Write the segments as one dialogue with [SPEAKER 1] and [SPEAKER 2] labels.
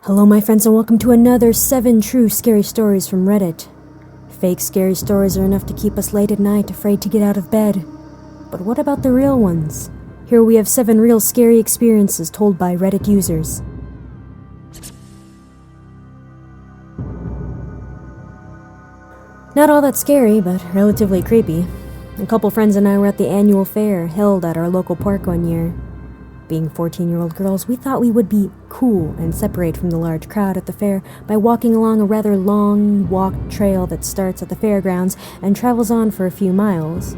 [SPEAKER 1] Hello my friends and welcome to another 7 true scary stories from Reddit. Fake scary stories are enough to keep us late at night, afraid to get out of bed. But what about the real ones? Here we have 7 real scary experiences told by Reddit users. Not all that scary, but relatively creepy. A couple friends and I were at the annual fair held at our local park one year. Being 14-year-old girls, we thought we would be cool and separate from the large crowd at the fair by walking along a rather long walk trail that starts at the fairgrounds and travels on for a few miles.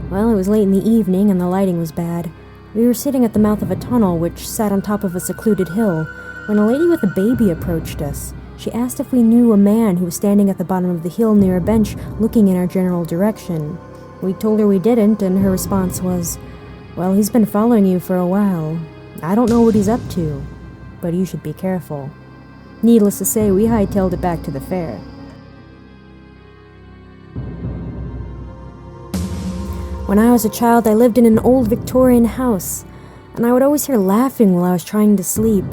[SPEAKER 1] Well, it was late in the evening and the lighting was bad. We were sitting at the mouth of a tunnel which sat on top of a secluded hill when a lady with a baby approached us. She asked if we knew a man who was standing at the bottom of the hill near a bench looking in our general direction. We told her we didn't, and her response was, "Well, he's been following you for a while. I don't know what he's up to, but you should be careful." Needless to say, we hightailed it back to the fair. When I was a child, I lived in an old Victorian house, and I would always hear laughing while I was trying to sleep.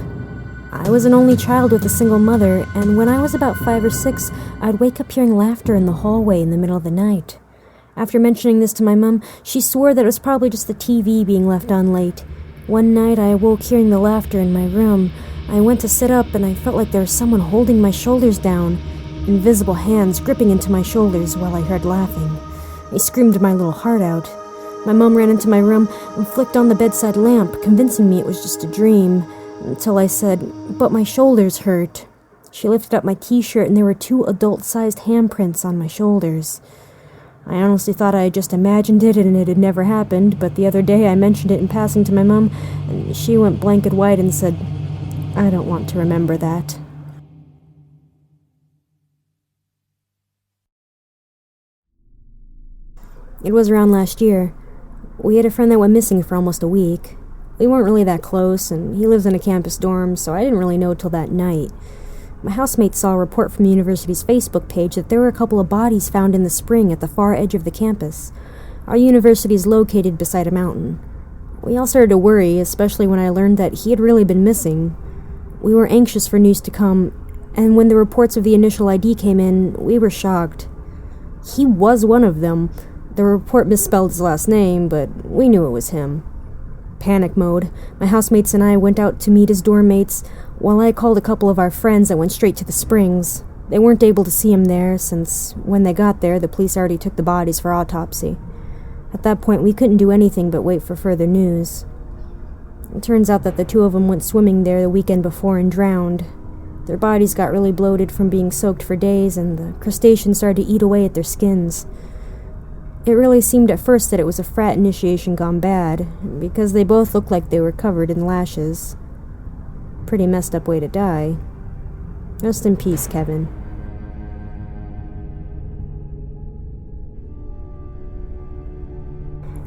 [SPEAKER 1] I was an only child with a single mother, and when I was about 5 or 6, I'd wake up hearing laughter in the hallway in the middle of the night. After mentioning this to my mom, she swore that it was probably just the TV being left on late. One night, I awoke hearing the laughter in my room. I went to sit up, and I felt like there was someone holding my shoulders down, invisible hands gripping into my shoulders while I heard laughing. I screamed my little heart out. My mom ran into my room and flicked on the bedside lamp, convincing me it was just a dream, until I said, "But my shoulders hurt." She lifted up my t-shirt, and there were 2 adult-sized handprints on my shoulders. I honestly thought I had just imagined it and it had never happened, but the other day I mentioned it in passing to my mom, and she went blanket white and said, "I don't want to remember that." It was around last year. We had a friend that went missing for almost a week. We weren't really that close, and he lives in a campus dorm, so I didn't really know till that night. My housemate saw a report from the university's Facebook page that there were a couple of bodies found in the spring at the far edge of the campus. Our university is located beside a mountain. We all started to worry, especially when I learned that he had really been missing. We were anxious for news to come, and when the reports of the initial ID came in, we were shocked. He was one of them. The report misspelled his last name, but we knew it was him. Panic mode. My housemates and I went out to meet his dorm mates, while I called a couple of our friends that went straight to the springs. They weren't able to see him there, since when they got there, the police already took the bodies for autopsy. At that point, we couldn't do anything but wait for further news. It turns out that the 2 of them went swimming there the weekend before and drowned. Their bodies got really bloated from being soaked for days, and the crustaceans started to eat away at their skins. It really seemed at first that it was a frat initiation gone bad, because they both looked like they were covered in lashes. Pretty messed up way to die. Rest in peace, Kevin.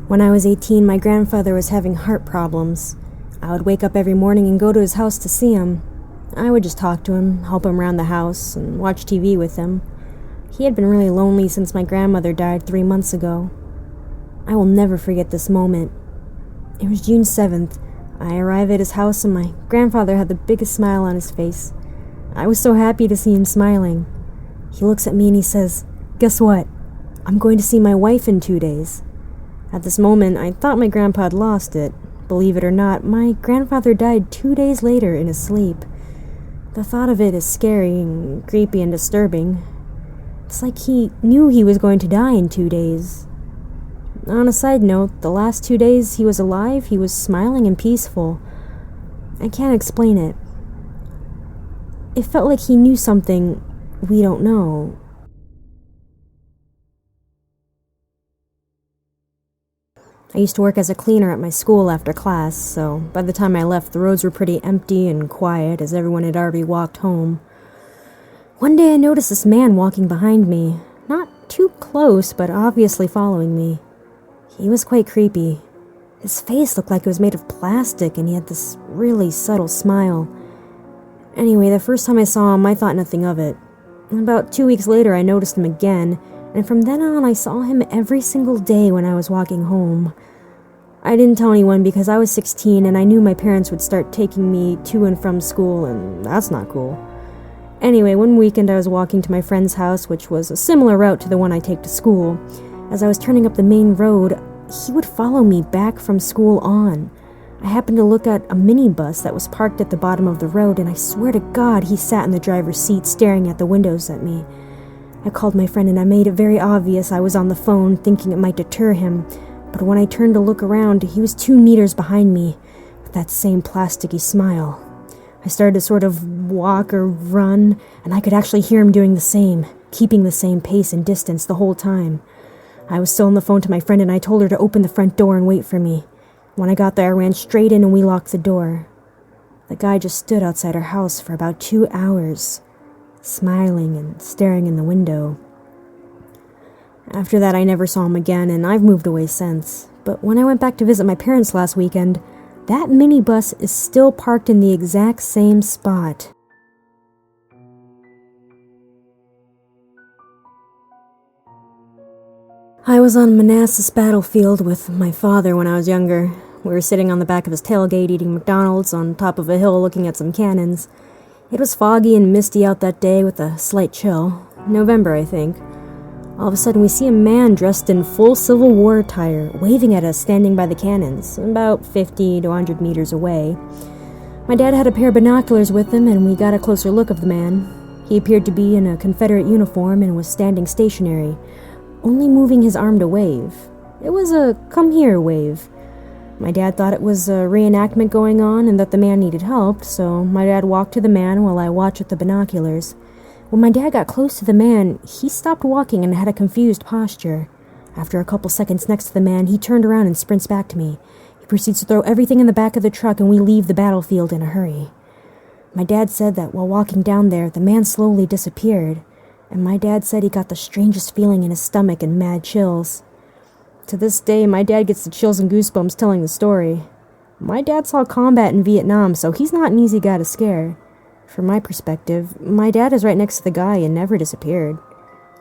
[SPEAKER 1] When I was 18, my grandfather was having heart problems. I would wake up every morning and go to his house to see him. I would just talk to him, help him around the house, and watch TV with him. He had been really lonely since my grandmother died 3 months ago. I will never forget this moment. It was June 7th. I arrived at his house and my grandfather had the biggest smile on his face. I was so happy to see him smiling. He looks at me and he says, "Guess what? I'm going to see my wife in 2 days." At this moment, I thought my grandpa had lost it. Believe it or not, my grandfather died 2 days later in his sleep. The thought of it is scary and creepy and disturbing. It's like he knew he was going to die in 2 days. On a side note, the last 2 days he was alive, he was smiling and peaceful. I can't explain it. It felt like he knew something we don't know. I used to work as a cleaner at my school after class, so by the time I left, the roads were pretty empty and quiet as everyone had already walked home. One day I noticed this man walking behind me, not too close, but obviously following me. He was quite creepy. His face looked like it was made of plastic, and he had this really subtle smile. Anyway, the first time I saw him, I thought nothing of it. About 2 weeks later, I noticed him again, and from then on, I saw him every single day when I was walking home. I didn't tell anyone because I was 16 and I knew my parents would start taking me to and from school, and that's not cool. Anyway, one weekend I was walking to my friend's house, which was a similar route to the one I take to school. As I was turning up the main road, he would follow me back from school on. I happened to look at a minibus that was parked at the bottom of the road, and I swear to God he sat in the driver's seat staring at the windows at me. I called my friend and I made it very obvious I was on the phone, thinking it might deter him, but when I turned to look around, he was 2 meters behind me, with that same plasticky smile. I started to sort of walk or run, and I could actually hear him doing the same, keeping the same pace and distance the whole time. I was still on the phone to my friend and I told her to open the front door and wait for me. When I got there, I ran straight in and we locked the door. The guy just stood outside our house for about 2 hours, smiling and staring in the window. After that, I never saw him again, and I've moved away since. But when I went back to visit my parents last weekend, that minibus is still parked in the exact same spot. I was on Manassas battlefield with my father when I was younger. We were sitting on the back of his tailgate eating McDonald's on top of a hill looking at some cannons. It was foggy and misty out that day with a slight chill. November, I think. All of a sudden, we see a man dressed in full Civil War attire, waving at us standing by the cannons, about 50 to 100 meters away. My dad had a pair of binoculars with him, and we got a closer look of the man. He appeared to be in a Confederate uniform and was standing stationary, only moving his arm to wave. It was a come here wave. My dad thought it was a reenactment going on and that the man needed help, so my dad walked to the man while I watched with the binoculars. When my dad got close to the man, he stopped walking and had a confused posture. After a couple seconds next to the man, he turned around and sprints back to me. He proceeds to throw everything in the back of the truck and we leave the battlefield in a hurry. My dad said that while walking down there, the man slowly disappeared, and my dad said he got the strangest feeling in his stomach and mad chills. To this day, my dad gets the chills and goosebumps telling the story. My dad saw combat in Vietnam, so he's not an easy guy to scare. From my perspective, my dad is right next to the guy and never disappeared.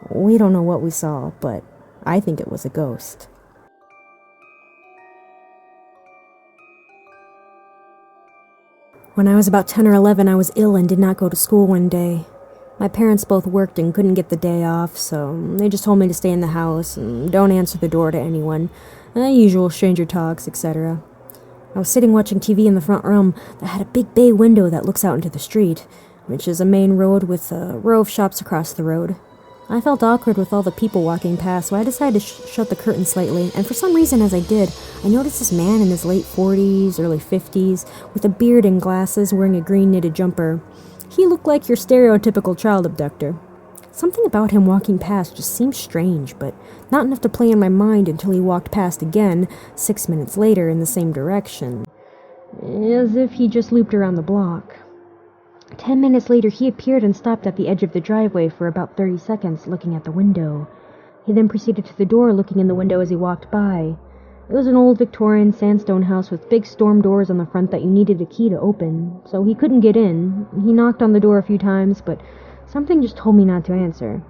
[SPEAKER 1] We don't know what we saw, but I think it was a ghost. When I was about 10 or 11, I was ill and did not go to school one day. My parents both worked and couldn't get the day off, so they just told me to stay in the house and don't answer the door to anyone. The usual stranger talks, etc. I was sitting watching TV in the front room that had a big bay window that looks out into the street, which is a main road with a row of shops across the road. I felt awkward with all the people walking past, so I decided to shut the curtain slightly, and for some reason as I did, I noticed this man in his late 40s, early 50s, with a beard and glasses, wearing a green knitted jumper. He looked like your stereotypical child abductor. Something about him walking past just seemed strange, but not enough to play in my mind until he walked past again, 6 minutes later, in the same direction. As if he just looped around the block. 10 minutes later, he appeared and stopped at the edge of the driveway for about 30 seconds, looking at the window. He then proceeded to the door, looking in the window as he walked by. It was an old Victorian sandstone house with big storm doors on the front that you needed a key to open, so he couldn't get in. He knocked on the door a few times, but something just told me not to answer.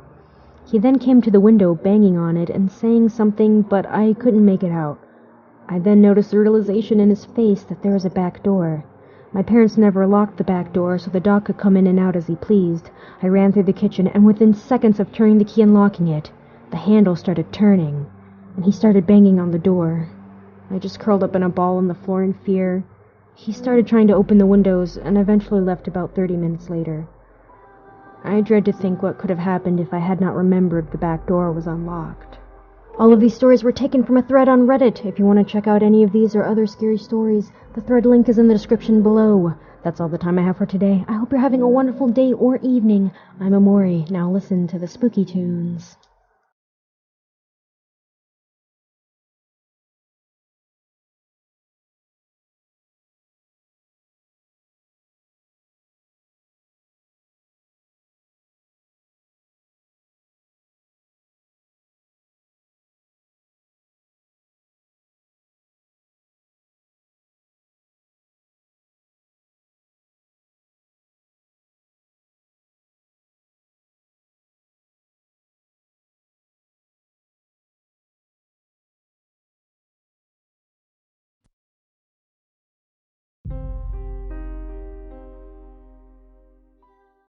[SPEAKER 1] He then came to the window, banging on it and saying something, but I couldn't make it out. I then noticed the realization in his face that there was a back door. My parents never locked the back door, so the dog could come in and out as he pleased. I ran through the kitchen, and within seconds of turning the key and locking it, the handle started turning, and he started banging on the door. I just curled up in a ball on the floor in fear. He started trying to open the windows, and eventually left about 30 minutes later. I dread to think what could have happened if I had not remembered the back door was unlocked. All of these stories were taken from a thread on Reddit. If you want to check out any of these or other scary stories, the thread link is in the description below. That's all the time I have for today. I hope you're having a wonderful day or evening. I'm Imori. Now listen to the spooky tunes.